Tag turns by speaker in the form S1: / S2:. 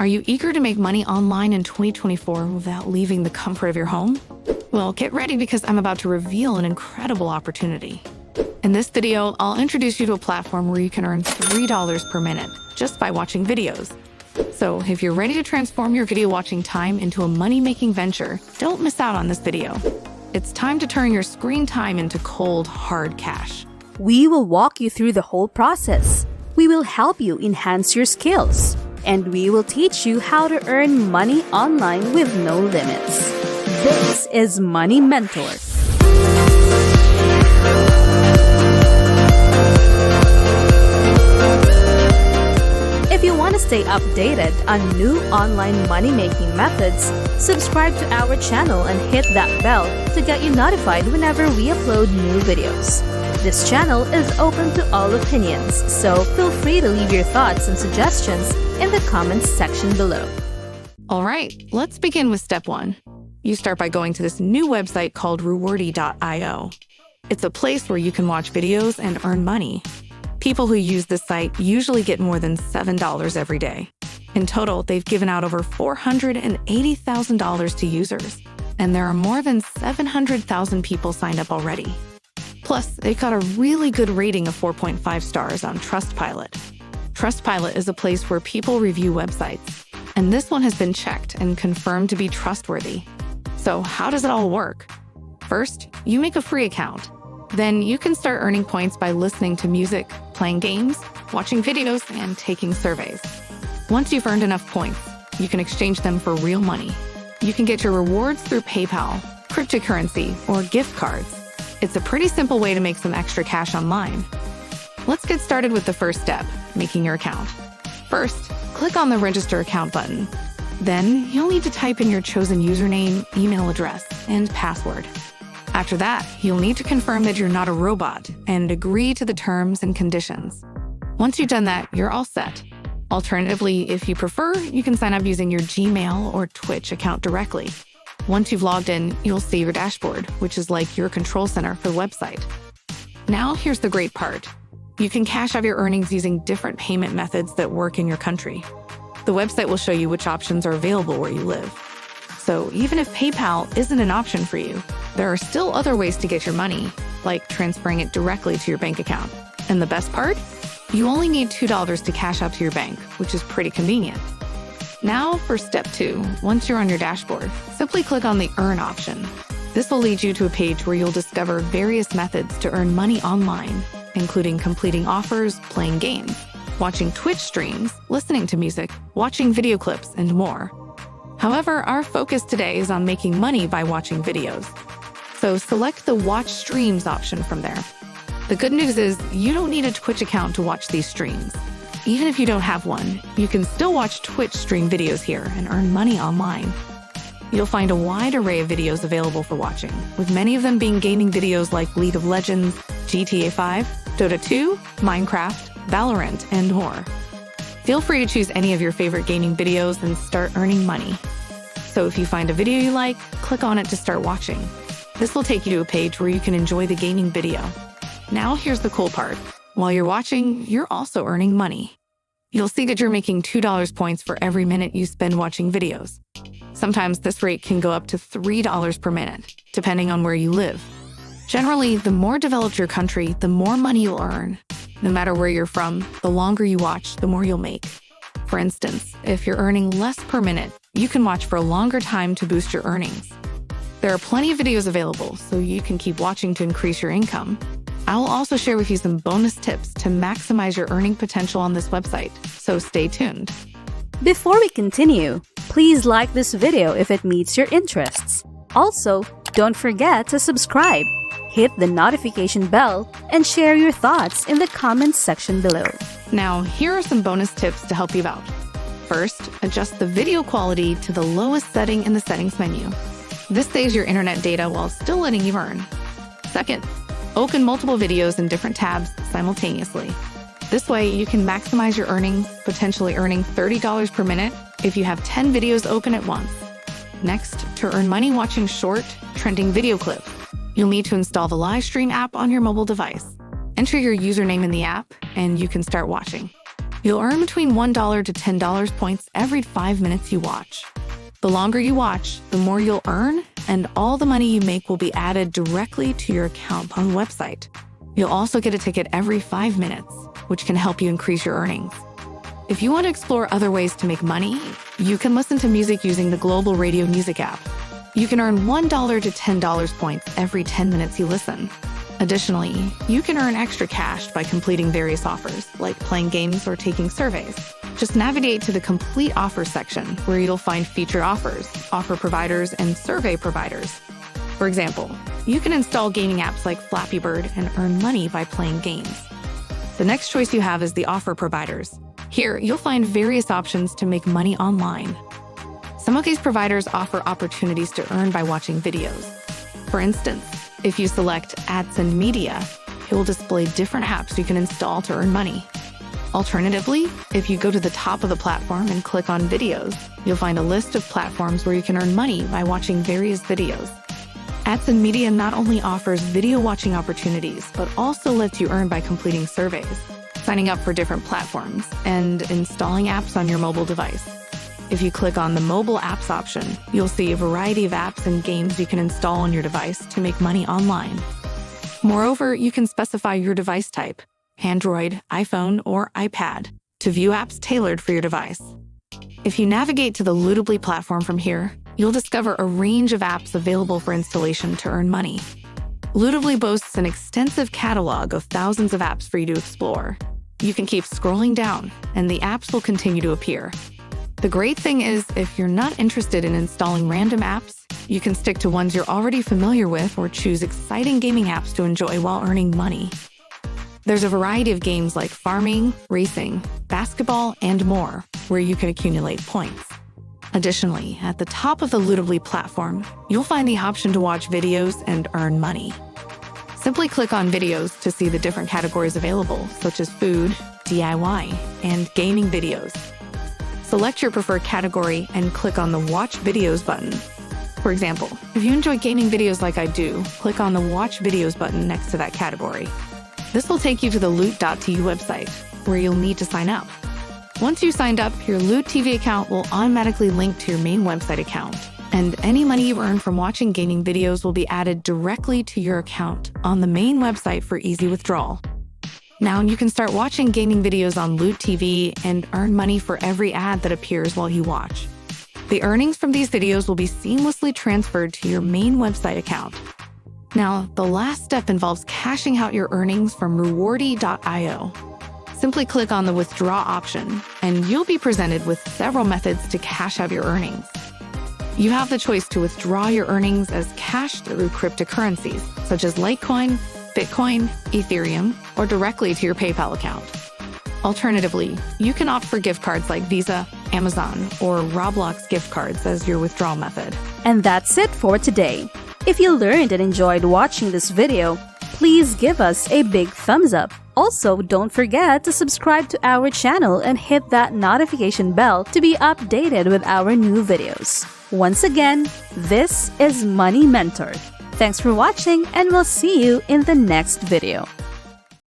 S1: Are you eager to make money online in 2024 without leaving the comfort of your home? Well, get ready because I'm about to reveal an incredible opportunity. In this video, I'll introduce you to a platform where you can earn $3 per minute just by watching videos. So if you're ready to transform your video watching time into a money-making venture, don't miss out on this video. It's time to turn your screen time into cold, hard cash.
S2: We will walk you through the whole process. We will help you enhance your skills. And we will teach you how to earn money online with no limits. This is Money Mentor. If you want to stay updated on new online money-making methods, subscribe to our channel and hit that bell to get you notified whenever we upload new videos. This channel is open to all opinions, so feel free to leave your thoughts and suggestions in the comments section below.
S1: All right, let's begin with step 1. You start by going to this new website called rewardy.io. It's a place where you can watch videos and earn money. People who use this site usually get more than $7 every day. In total, they've given out over $480,000 to users, and there are more than 700,000 people signed up already. Plus, they've got a really good rating of 4.5 stars on Trustpilot. Trustpilot is a place where people review websites, and this one has been checked and confirmed to be trustworthy. So how does it all work? First, you make a free account. Then you can start earning points by listening to music, playing games, watching videos, and taking surveys. Once you've earned enough points, you can exchange them for real money. You can get your rewards through PayPal, cryptocurrency, or gift cards. It's a pretty simple way to make some extra cash online. Let's get started with the first step, making your account. First, click on the Register Account button. Then, you'll need to type in your chosen username, email address, and password. After that, you'll need to confirm that you're not a robot and agree to the terms and conditions. Once you've done that, you're all set. Alternatively, if you prefer, you can sign up using your Gmail or Twitch account directly. Once you've logged in, you'll see your dashboard, which is like your control center for the website. Now, here's the great part. You can cash out your earnings using different payment methods that work in your country. The website will show you which options are available where you live. So even if PayPal isn't an option for you, there are still other ways to get your money, like transferring it directly to your bank account. And the best part? You only need $2 to cash out to your bank, which is pretty convenient. Now for step 2, once you're on your dashboard, simply click on the Earn option. This will lead you to a page where you'll discover various methods to earn money online, including completing offers, playing games, watching Twitch streams, listening to music, watching video clips, and more. However, our focus today is on making money by watching videos. So select the Watch Streams option from there. The good news is you don't need a Twitch account to watch these streams. Even if you don't have one, you can still watch Twitch stream videos here and earn money online. You'll find a wide array of videos available for watching, with many of them being gaming videos like League of Legends, GTA 5, Dota 2, Minecraft, Valorant, and more. Feel free to choose any of your favorite gaming videos and start earning money. So if you find a video you like, click on it to start watching. This will take you to a page where you can enjoy the gaming video. Now here's the cool part. While you're watching, you're also earning money. You'll see that you're making $2 points for every minute you spend watching videos. Sometimes this rate can go up to $3 per minute, depending on where you live. Generally, the more developed your country, the more money you'll earn. No matter where you're from, the longer you watch, the more you'll make. For instance, if you're earning less per minute, you can watch for a longer time to boost your earnings. There are plenty of videos available, so you can keep watching to increase your income. I will also share with you some bonus tips to maximize your earning potential on this website, so stay tuned.
S2: Before we continue, please like this video if it meets your interests. Also, don't forget to subscribe, hit the notification bell, and share your thoughts in the comments section below.
S1: Now, here are some bonus tips to help you out. First, adjust the video quality to the lowest setting in the settings menu. This saves your internet data while still letting you earn. Second, open multiple videos in different tabs simultaneously. This way, you can maximize your earnings, potentially earning $30 per minute if you have 10 videos open at once. Next, to earn money watching short, trending video clips, you'll need to install the Livestream app on your mobile device. Enter your username in the app, and you can start watching. You'll earn between $1 to $10 points every 5 minutes you watch. The longer you watch, the more you'll earn, and all the money you make will be added directly to your account on the website. You'll also get a ticket every 5 minutes, which can help you increase your earnings. If you want to explore other ways to make money, you can listen to music using the Global Radio Music app. You can earn $1 to $10 points every 10 minutes you listen. Additionally, you can earn extra cash by completing various offers, like playing games or taking surveys. Just navigate to the Complete Offers section, where you'll find featured offers, offer providers, and survey providers. For example, you can install gaming apps like Flappy Bird and earn money by playing games. The next choice you have is the offer providers. Here, you'll find various options to make money online. Some of these providers offer opportunities to earn by watching videos. For instance, if you select Ads and Media, it will display different apps you can install to earn money. Alternatively, if you go to the top of the platform and click on Videos, you'll find a list of platforms where you can earn money by watching various videos. Ads and Media not only offers video watching opportunities, but also lets you earn by completing surveys, signing up for different platforms, and installing apps on your mobile device. If you click on the Mobile Apps option, you'll see a variety of apps and games you can install on your device to make money online. Moreover, you can specify your device type, Android, iPhone, or iPad, to view apps tailored for your device. If you navigate to the Lootably platform from here, you'll discover a range of apps available for installation to earn money. Lootably boasts an extensive catalog of thousands of apps for you to explore. You can keep scrolling down, and the apps will continue to appear. The great thing is, if you're not interested in installing random apps, you can stick to ones you're already familiar with or choose exciting gaming apps to enjoy while earning money. There's a variety of games like farming, racing, basketball, and more, where you can accumulate points. Additionally, at the top of the Lootably platform, you'll find the option to watch videos and earn money. Simply click on videos to see the different categories available, such as food, DIY, and gaming videos. Select your preferred category and click on the Watch Videos button. For example, if you enjoy gaming videos like I do, click on the Watch Videos button next to that category. This will take you to the Loot.tu website, where you'll need to sign up. Once you signed up, your Loot TV account will automatically link to your main website account, and any money you earn from watching gaming videos will be added directly to your account on the main website for easy withdrawal. Now you can start watching gaming videos on Loot TV and earn money for every ad that appears while you watch. The earnings from these videos will be seamlessly transferred to your main website account. Now, the last step involves cashing out your earnings from Rewardy.io. Simply click on the Withdraw option, and you'll be presented with several methods to cash out your earnings. You have the choice to withdraw your earnings as cash through cryptocurrencies, such as Litecoin, Bitcoin, Ethereum, or directly to your PayPal account. Alternatively, you can opt for gift cards like Visa, Amazon, or Roblox gift cards as your withdrawal method.
S2: And that's it for today. If you learned and enjoyed watching this video, please give us a big thumbs up. Also, don't forget to subscribe to our channel and hit that notification bell to be updated with our new videos. Once again, this is Money Mentor. Thanks for watching, and we'll see you in the next video.